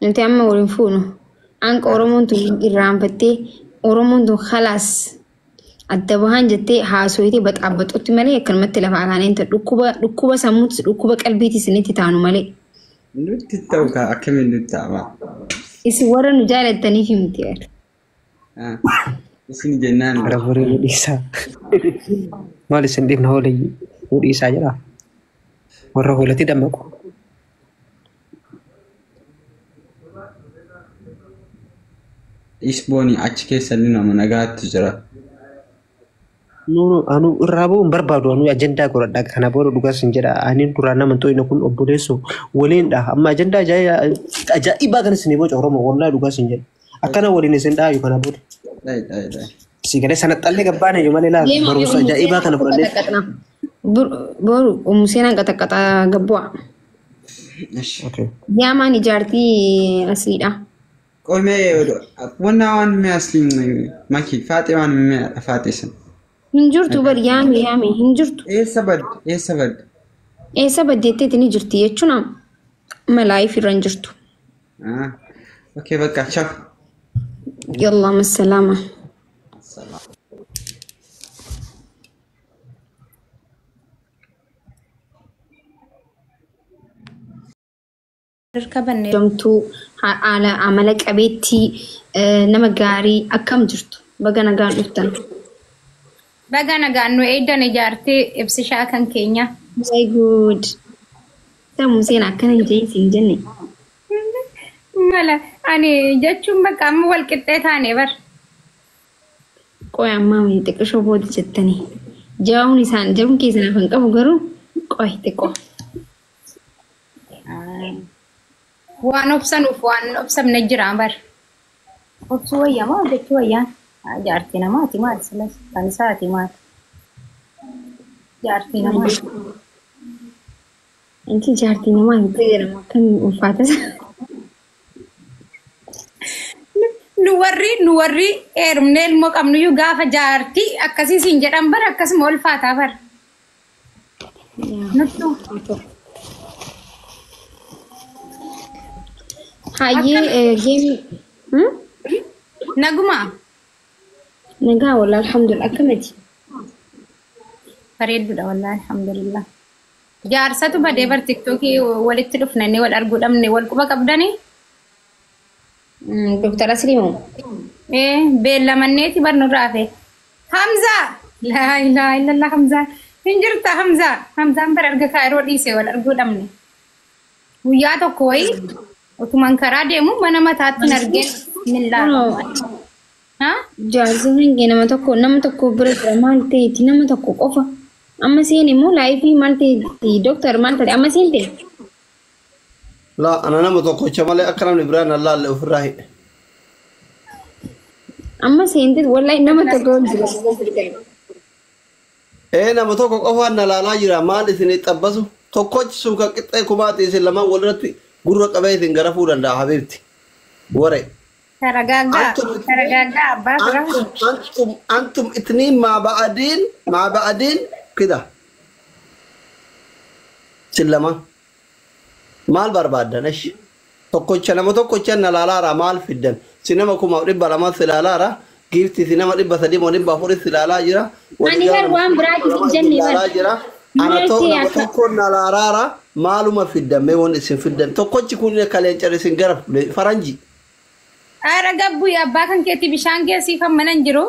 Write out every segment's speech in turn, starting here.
Nanti amma waliin fuunu. Anka Oromoon tun irraanfattee Oromoon tun khalaas adda bahaan jettee haasooyitee baxaabbaxutti malee akkanumatti lafa akaaneen ta'e dhukkuba sammuutis dhukkuba qalbiitis inni itti taanu malee. Nuti ta'u akkamiin nuti ta'a? Isin warra nu jaalattaniif himti yaada. Isin jennaan. Rafurii mudhiisaa. Maal isin dhibna hoolayyi mudhiisaa jedha. Warra hoolatti dammaqu. Isbooni achi keessatti nama nagaatti jira. Anu irraa bu'uun barbaadu anu ajandaa godhadha kana booda dhugaas hin jedha ani duraan nama to'ina kun obboleessu waliin dha amma ajandaa ajaa'ibaa kan isin boca Oromoo wallahi dhugaas hin jedha akkana waliin isin dhaayu kana booda. Si galee sana xallee gabbaane yoo malee laatu barumsa ajaa'ibaa kana fudhannee. Boru umuseenaan qaxaqaxaa gabbu'a. Yaamaan ijaartii asliidha. Qoomee wanna waan mi'aasliin maki faatee waan mi'a faateessan. Hinjurtu bari yaame hinjurtu. Eessa badde? Eessa baddeetteeti ni jirti jechuun malaayif irra hin jirtu. Okay bakka ciao. Yalla masalama. Jamtuu haala amala qabeettii nama gaarii akkam jirtu baga nagaan dhuftan. Baga nagaan nu eedan ijaartee ibsishaa kan keenya. Very good. Sammuu seenaa akkana hin jenne jenne. Mala ani jechuun bakka amma wal qixxee taane bar. Qoy ammaa wayii xiqqishoo booda jettanii. Jawaahun isaan jaruun keessan afan qabu garuu qoy xiqqoo. Waan obsanuuf waan obsamne jira bar. Obsuu wayyaa maa hojjechuu wayyaa? Jaartii namaati maal silas kan isaati maal? Jaartii namaati. Inti jaartii namaa hin fayyadamu akkam ulfaatas. Nu warri heerumne ilmoo qabnuyyuu gaafa jaartii akkasii siin jedhan bar akkasuma ulfaataa bar. Nuttu. Hayyee geemi. Naguma. Nagaa walaa alhamdulillah akkamati. Bareedduudha walaa alhamdulillah. Jaarsatu badee bar tiktookii walitti dhufnanii wal arguu dhabne wal quba qabdanii. Doktor Aslimoo. Beellamanneeti bar nurraa fe. Hamza. Laa ilaaha illallah Hamza. Hin jirta Hamza. Hamzaan bar arga kaayiroo dhiisee wal arguu dhabne. Guyyaa tokko wayii utuman karaa deemu mana mataatti argeen millaa. Jaarsi hangi nama tokko bira jira maal ta'eeti nama tokko qofa. Amma seen immoo laayifii maal ta'eeti doktor maal ta'e amma seen ta'e. La ana nama tokkocha malee akka namni biraan allaalle ofirraa hidhe. Amma seen ta'e wallahi nama tokko jira. Nama tokko qofaan na laalaa jira maal isin xabbasu tokkochi sun kan qixxee kumaati isin lamaan walirratti gurra qabee isin gara fuu danda'a habiibti. Waree. Teragagga abbaa bira. Antum itniin maa ba'adiin kida. Sillama. Maal barbaaddan ashi? Tokkocha nama tokkocha na laalaara maal fiddan? Sinama kuma dhibba lama si laalaara. Giifti sinama dhibba sadii moo dhibba afurii si laalaa jira. Ani bar waan biraati si jenne bar. Ana tokko na laalaara maaluma fiddan mee waan isin fiddan tokkochi kun kaleen carisin gara faranji. Ara gabbu ya abbaa kan keetti bishaan geessiifan mana hin jiru.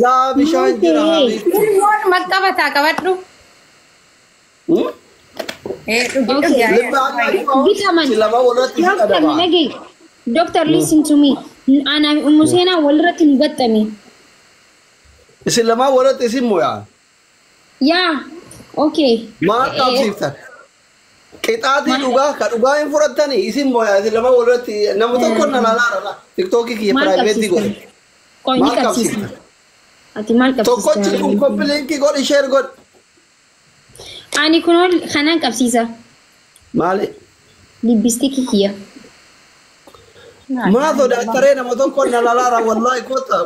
Laa bishaan jira habiibti. Ilmoon maqqabataa qabadhu. Doctor, listen to me. Ana Musena walirratti nu gattame. Isin lamaa walirratti isin mooyaa. Yeah. Okay. Maal qabsiiftan? Qixaatii dhugaa ka dhugaa hin fudhattanii isin mooyaa isin lamaa walirratti nama tokko na laalaara tiktookii kiyya piraayiveetii godhe. Maal qabsiiftan? Ati maal qabsiiftan? Tokkochi kun koppiliinkii godhi sheer godhi. Ani kun kanaan qabsiisa. Maali? Libbistikii kiyya. Maa sodaattaree nama tokko na laalaara wallaahi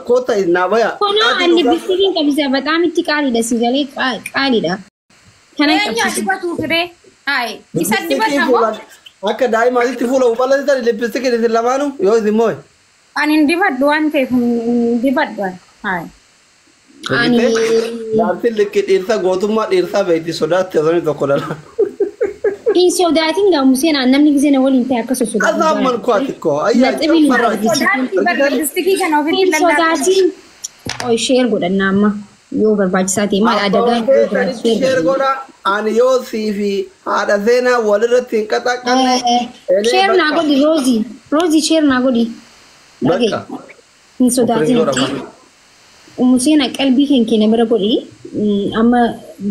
koota naa baya. Kono an libbistikiin qabsiisa bataam itti qaaliidha si galee qaaliidha. Kanaan qabsiisa. Dibatu firee. Hai. Isa dibata moo? akka daa'imaatitti fuula uffata lippistikii isin lamaanuu yoo isin moo'e. Ani hin dibadhu waan ta'eef hin dibadhu. Hayi. Ani Jaartiin likkii dhiirsa gootummaa dhiirsaa beekti sodaatti osoo tokko dhala. hin sodaatin gaa Museen namni gisee na waliin ta'e akka sosodaatu. Azaan malkoo ati koo ayyaa Sodaatti barbaaddistikii kana ofitti Hin sodaatin. Oy sheer godhanna amma yoo barbaachisaa ta'e maal adagaa yoo jiraatu sheer Sheer godha ani yoo sii fi haadha seenaa walirratti hin qaxaqqanne. sheer naa godhi roozii sheer naa godhi. Bakka. Hin sodaatin. Museen qalbii keenya bira godhi amma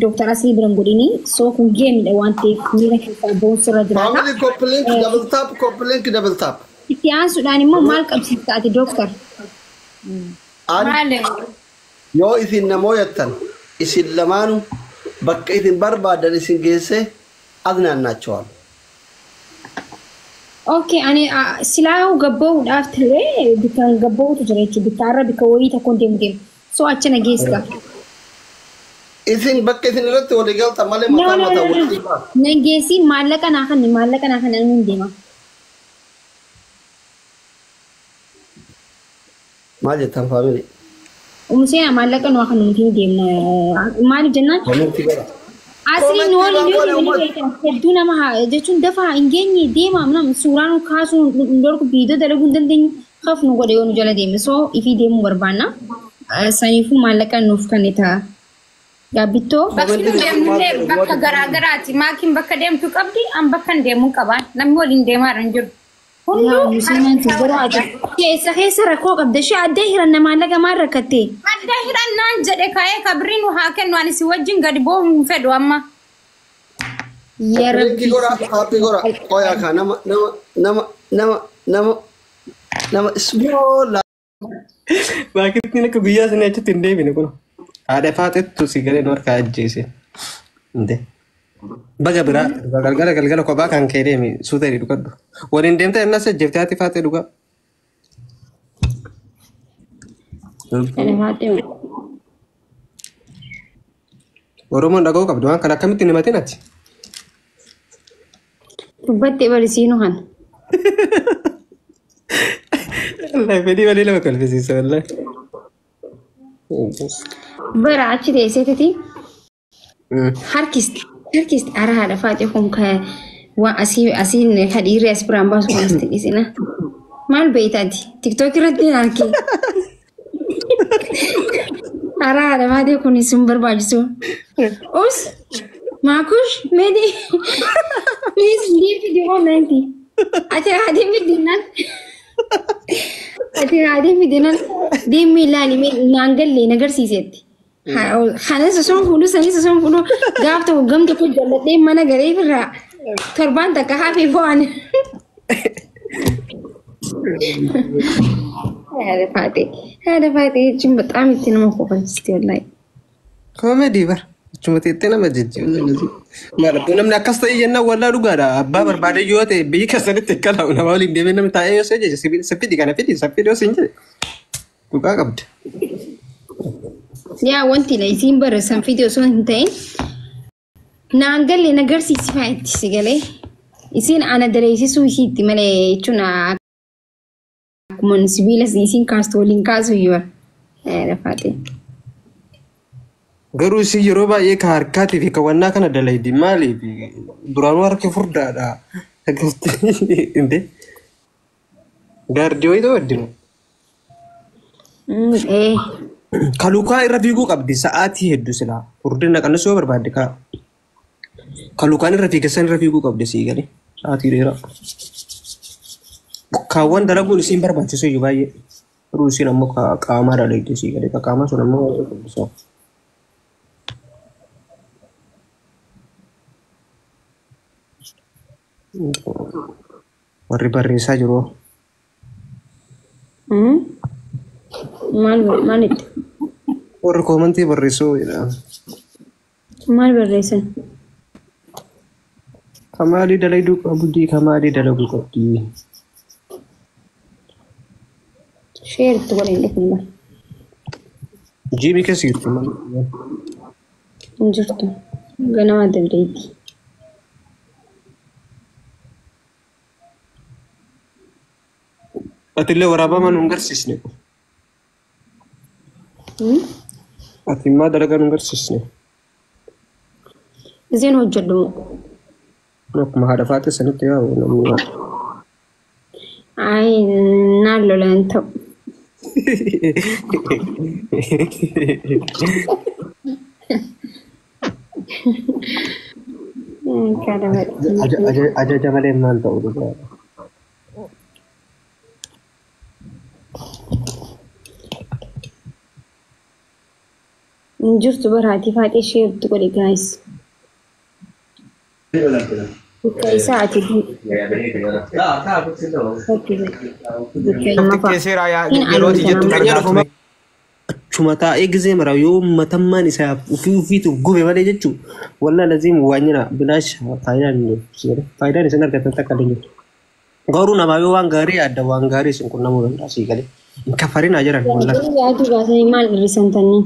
Dr. Asli biran godhini soo kun geemidha waan ta'eef miira keessaa ba'uun sirra jiraata. Family coupling double tap. Itti aansuudhaan immoo maal qabsiifta ati Dr. Ani maali? yoo isin namoo yattan isin lamaanu bakka isin barbaadan isin geesse as naannachawal. Okay, ani silaa gabba'uudhaaf ture bikaan gabba'uutu jira jechuudha. Bikaarra bika wayii tokkoon deemu. So achana geessa. Isin bakka isin irratti walii galta malee No, mataa no, mataa no, walii no. Nangeessi maallaqa naa kan hin deema. maal jettan faamili. Museen maallaqa naa kan nuti hin deemna. Maaliif jennaan? Koomenti godha. Asii nooli hedduu nama jechuun dafa hin geenye deema nama suuraan kaasuu hin dorgu viidiyoo dalaguu hin dandeenyu hafnu godhe yoo nu jala deeme. So ifii deemuu barbaanna. Saniifuu maallaqa nuuf kan ta'a. Gaabittoo. Bakki nu deemnullee bakka garaagaraati. Maakiin bakka deemtu qabdi, an bakka hin deemuu qabaan. Namni waliin deemaa hin jiru. Keessa rakkoo qabda ishee adda hiranna maallaqa maal rakkattee? Adda hirannaan jedhe ka'ee kabiriin haa kennu ani si wajjin gadi boo'u hin fedhu amma. Koomenti godha haappi godha qoyaa kaa nama ismoola. Baakittiin akka guyyaa sana achitti hin deebine kun haadha faaxettu si galee nu harkaa ajjeese. Baga biraa galgala kophaa kan kee deemi suuta hidhi dhugadhu. Waliin deemtee innas ajjeeftee haati faaxee dhugaa. Oromoon dhaga'uu qabdu waan kana akkamitti hin himatin ati? Dubbattee barisiinu kana. Wallahi fedhii malee lama kolfisiisa wallahi. Bara achi teesseetiti harkist ara haadha faaxee kun waan asiin hadhiirri as biraan baasu kan asitti dhisina. Maal beeytaati? TikTok irratti hin argee. Ara haadha faaxee kun sun barbaachisu. Us maakush meedi please leave the moment. Ati haadhee fidinan. Ati haadhee fidinan deemee ilaali naangallee nagarsiisetti. Haala sosoon fuudhu sanii sosoon fuudhu gaaf ta'u gamta kun jalladhee mana garee irraa torbaan takka hafee fo'an. Haadha faatee jechuun bataam itti nama kofansiiste wallahi. Koomedii bara. Achuma teettee nama jijjiirra. Maadha namni akkas ta'e jennaan wallaa dhugaadha. Abbaa barbaade yoo ta'e biyyi keessatti akka laa'u nama waliin deemee namni taa'ee yoo ta'e saffidi kana fidi saffidi yoo siin jedhe dhugaa qabda. Yaa wanti na isiin barreessan fidee osoo hin ta'in naangallee nagarsiisifaa itti si galee isiin ana dareessisuu isiitti malee jechuun akkuma sibiila isiin kaastu waliin kaasuu yoo faate. Garuu isin yeroo baay'ee ka harkaatii fi kawwannaa kana dalaydi maaliif duraanuu harki furdaadha. Gaardii wayii ta'uu addinu. Kalukaa irra fiiguu qabdi sa'aatii hedduu silaa furdina qanas yoo barbaadde kalukaan irra fiigessan irra fiiguu qabdi sii galee sa'aatii dheeraa. Kaawwan dalaguun isiin barbaachisu iyyuu baay'ee. Garuu isiin ammoo qaamaa dalaydi sii galee qaamaa sun ammoo qabdisaa. Warri barreessaa jiru. Maalitti? Warri koomantii barreessuu Maal barreessan? Kamaalii dalaguu qabdi kamaalii dalaguu qabdi. Sheeritti waliin dhufnudha. Jiimii keessa jirtu maal? Hin jirtu. Ganama dandeetti. Ati illee waraabama nu hin garsiisne. Ati immoo dalagaa nu hin garsiisne. Izeen hojjedhu. Akkuma haadha faate sanitti yaa'u namni. Ay, naan lolaan ta'u. Ajaja malee maal ta'u dhugaa. Jirtu baraatii faatee ishee jirtu godhe gaayis. Bukka isaa ati Achuma taa'ee gizee mara yoo matammaan isaa ufiituuf gube malee jechuun walaa laziim waanyina bilaash faayidaan isin argatan takka illee jirtu. Garuu namaa yoo waan gaarii adda waan gaarii isin qunnamuu danda'a sii galee. Hin kafarinaa jiran walaa. Yaaduu baasanii maal hir'isan tanii?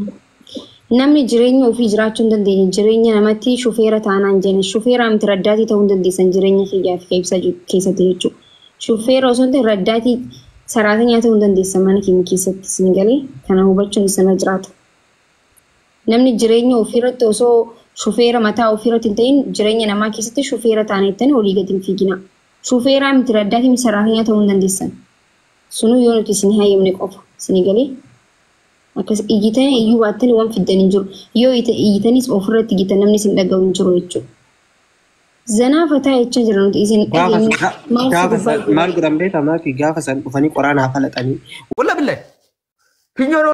Namni jireenya ofii jiraachuu hin dandeenye jireenya namatti shufeera taanaan jenna. Shufeera miti raddaatii ta'uu hin dandeessan jireenya kiyyaaf ibsa keessatti jechuudha. Shufeera osoo hin ta'in raddaatii saraatinyaa ta'uu hin dandeessan mana keenya keessatti isin galee kana hubachuun isana jiraata. Namni jireenya ofiirratti osoo shufeera mataa ofiirratti hin ta'in jireenya namaa keessatti shufeera taanettanii olii gadi hin fiigina. Shufeera miti raddaatii saraatinyaa ta'uu hin dandeessan. Sunuu yoo nuti isin hayyamne qofa isin galee. Akkas iyyitanii iyyuu baatanii waan fiddanii jiru. Yoo iyyitaniis ofirratti iyyitan namni isin dhaga'u hin jiru jechuudha. Zanaafataa jechaa jira nuti isin maal godhan beekamaa fi gaafa san dhufanii qoraanaa falaxanii. Walla billee. Finyoon